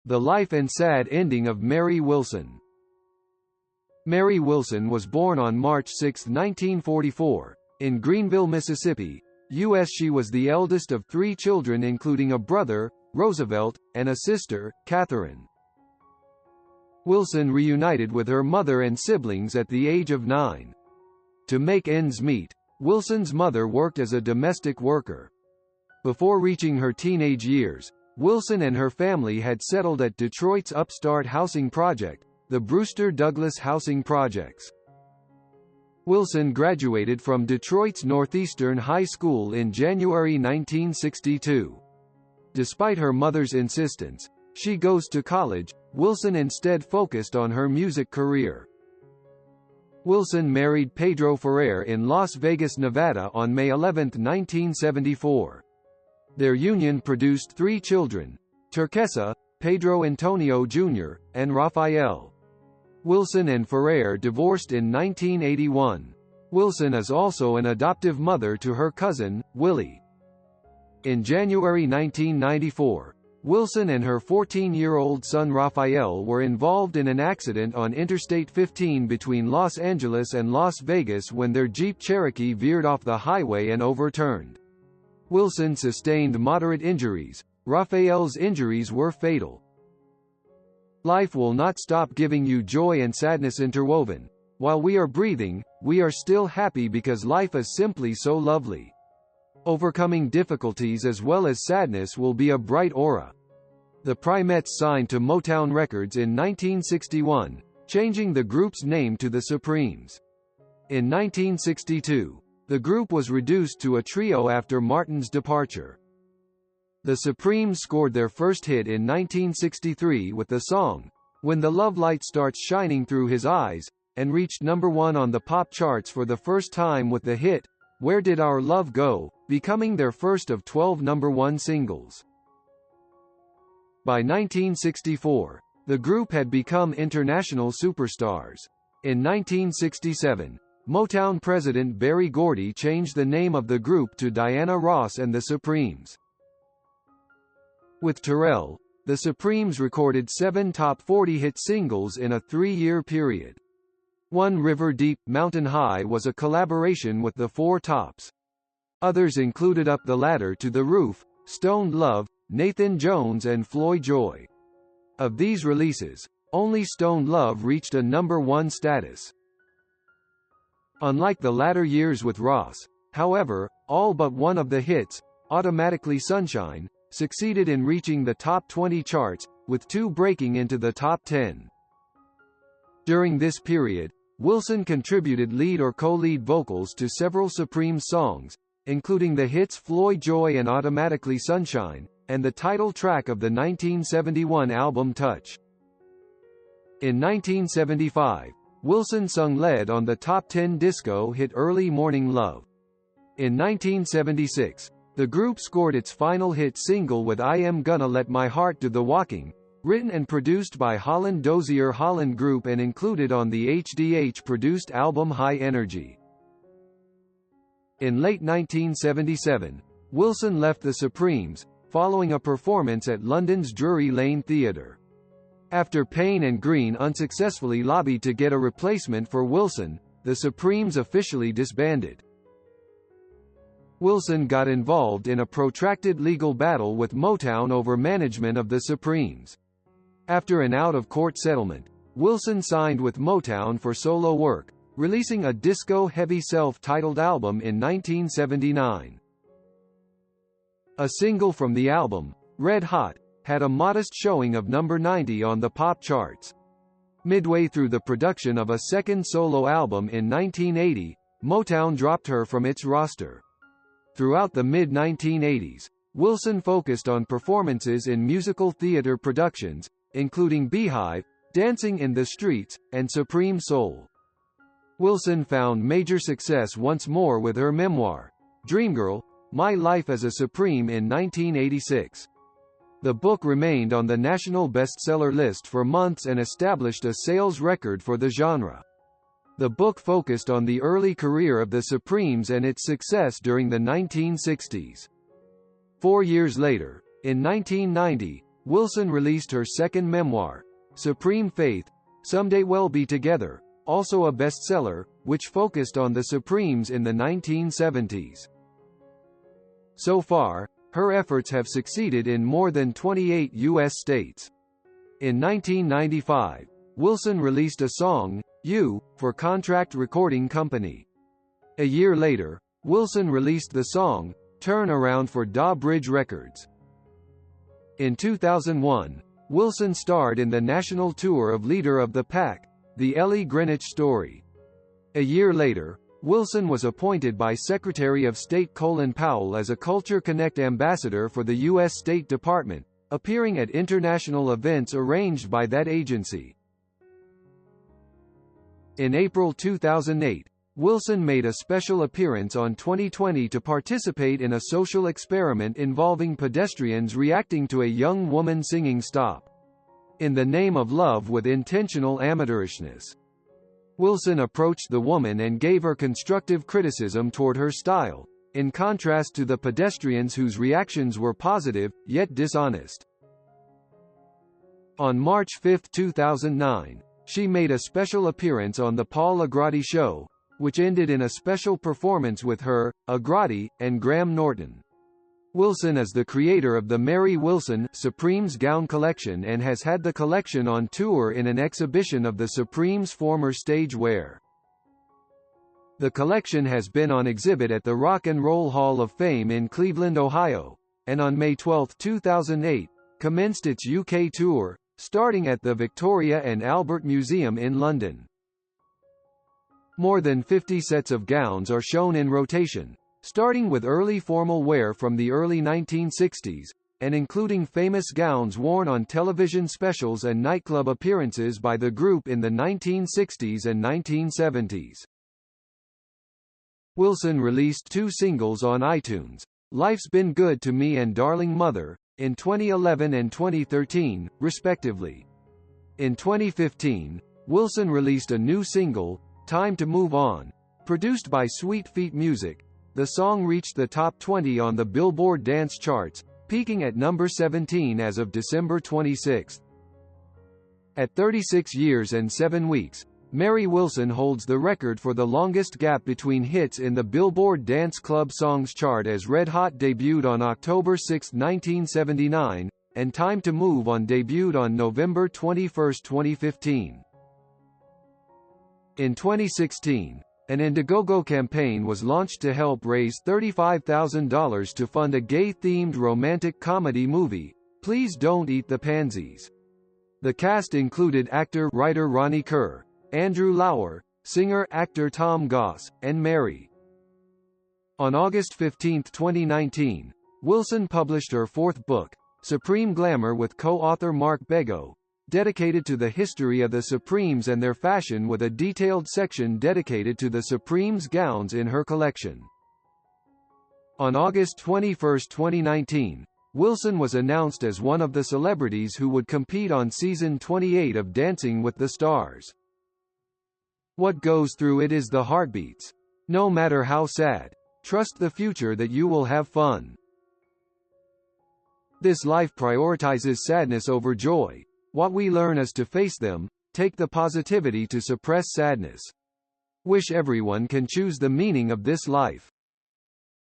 The life and sad ending of Mary Wilson. Mary Wilson was born on March 6, 1944, in Greenville, Mississippi, U.S. She was the eldest of 3 children including a brother, Roosevelt, and a sister, Katherine. Wilson reunited with her mother and siblings at the age of 9. To make ends meet, Wilson's mother worked as a domestic worker. Before reaching her teenage years, Wilson and her family had settled at Detroit's upstart housing project, the Brewster Douglass Housing Projects. Wilson graduated from Detroit's Northeastern High School in January 1962. Despite her mother's insistence, she goes to college, Wilson instead focused on her music career. Wilson married Pedro Ferrer in Las Vegas, Nevada on May 11, 1974. Their union produced 3 children, Turquesa, Pedro Antonio Jr., and Rafael. Wilson and Ferrer divorced in 1981. Wilson is also an adoptive mother to her cousin, Willie. In January 1994, Wilson and her 14-year-old son Rafael were involved in an accident on Interstate 15 between Los Angeles and Las Vegas when their Jeep Cherokee veered off the highway and overturned. Wilson sustained moderate injuries. Rafael's injuries were fatal. Life will not stop giving you joy and sadness interwoven. While we are breathing, we are still happy because life is simply so lovely. Overcoming difficulties as well as sadness will be a bright aura. The Primettes signed to Motown Records in 1961, changing the group's name to the Supremes. In 1962, the group was reduced to a trio after Martin's departure. The Supremes scored their first hit in 1963 with the song, When the Love Light Starts Shining Through His Eyes, and reached number 1 on the pop charts for the first time with the hit, Where Did Our Love Go?, becoming their first of 12 number 1 singles. By 1964, the group had become international superstars. In 1967, Motown president Berry Gordy changed the name of the group to Diana Ross and the Supremes. With Terrell, the Supremes recorded 7 top 40 hit singles in a 3-year period. One River Deep, Mountain High was a collaboration with the Four Tops. Others included Up the Ladder to the Roof, Stoned Love, Nathan Jones and Floyd Joy. Of these releases, only Stoned Love reached a number 1 status. Unlike the latter years with Ross, however, all but one of the hits, Automatically Sunshine, succeeded in reaching the top 20 charts, with 2 breaking into the top 10. During this period, Wilson contributed lead or co-lead vocals to several Supremes songs, including the hits Floyd Joy and Automatically Sunshine, and the title track of the 1971 album Touch. In 1975, Wilson sung lead on the top 10 disco hit Early Morning Love. In 1976, the group scored its final hit single with I Am Gonna Let My Heart Do the Walking, written and produced by Holland Dozier Holland Group and included on the HDH-produced album High Energy. In late 1977, Wilson left the Supremes, following a performance at London's Drury Lane Theatre. After Payne and Green unsuccessfully lobbied to get a replacement for Wilson, the Supremes officially disbanded. Wilson got involved in a protracted legal battle with Motown over management of the Supremes. After an out-of-court settlement, Wilson signed with Motown for solo work, releasing a disco-heavy self-titled album in 1979. A single from the album, Red Hot, had a modest showing of number 90 on the pop charts. Midway through the production of a second solo album in 1980, Motown dropped her from its roster. Throughout the mid-1980s, Wilson focused on performances in musical theater productions, including Beehive, Dancing in the Streets, and Supreme Soul. Wilson found major success once more with her memoir, Dreamgirl, My Life as a Supreme in 1986. The book remained on the national bestseller list for months and established a sales record for the genre. The book focused on the early career of the Supremes and its success during the 1960s. 4 years later, in 1990, Wilson released her second memoir, Supreme Faith, Someday We'll Be Together, also a bestseller, which focused on the Supremes in the 1970s. So far, her efforts have succeeded in more than 28 U.S. states. In 1995, Wilson released a song, You, for Contract Recording Company. A year later, Wilson released the song, Turn Around for Da Bridge Records. In 2001, Wilson starred in the national tour of Leader of the Pack, The Ellie Greenwich Story. A year later, Wilson was appointed by Secretary of State Colin Powell as a Culture Connect ambassador for the U.S. State Department, appearing at international events arranged by that agency. In April 2008, Wilson made a special appearance on 2020 to participate in a social experiment involving pedestrians reacting to a young woman singing Stop in the Name of Love with intentional amateurishness. Wilson approached the woman and gave her constructive criticism toward her style, in contrast to the pedestrians whose reactions were positive, yet dishonest. On March 5, 2009, she made a special appearance on The Paul Agrati Show, which ended in a special performance with her, Agrati, and Graham Norton. Wilson is the creator of the Mary Wilson Supremes gown collection and has had the collection on tour in an exhibition of the Supremes' former stage wear. The collection has been on exhibit at the Rock and Roll Hall of Fame in Cleveland, Ohio, and on May 12, 2008, commenced its UK tour, starting at the Victoria and Albert Museum in London. More than 50 sets of gowns are shown in rotation, starting with early formal wear from the early 1960s, and including famous gowns worn on television specials and nightclub appearances by the group in the 1960s and 1970s. Wilson released 2 singles on iTunes, Life's Been Good to Me and Darling Mother, in 2011 and 2013, respectively. In 2015, Wilson released a new single, Time to Move On, produced by Sweet Feet Music. The song reached the top 20 on the Billboard dance charts, peaking at number 17 as of December 26. At 36 years and 7 weeks, Mary Wilson holds the record for the longest gap between hits in the Billboard Dance Club Songs chart, as Red Hot debuted on October 6, 1979, and Time to Move On debuted on November 21, 2015. In 2016, an Indiegogo campaign was launched to help raise $35,000 to fund a gay-themed romantic comedy movie, Please Don't Eat the Pansies. The cast included actor-writer Ronnie Kerr, Andrew Lauer, singer-actor Tom Goss, and Mary. On August 15, 2019, Wilson published her 4th book, Supreme Glamour, with co-author Mark Bego, dedicated to the history of the Supremes and their fashion, with a detailed section dedicated to the Supremes gowns in her collection. On August 21, 2019, Wilson was announced as one of the celebrities who would compete on season 28 of Dancing with the Stars. What goes through it is the heartbeats. No matter how sad, trust the future that you will have fun. This life prioritizes sadness over joy. What we learn is to face them, take the positivity to suppress sadness. Wish everyone can choose the meaning of this life.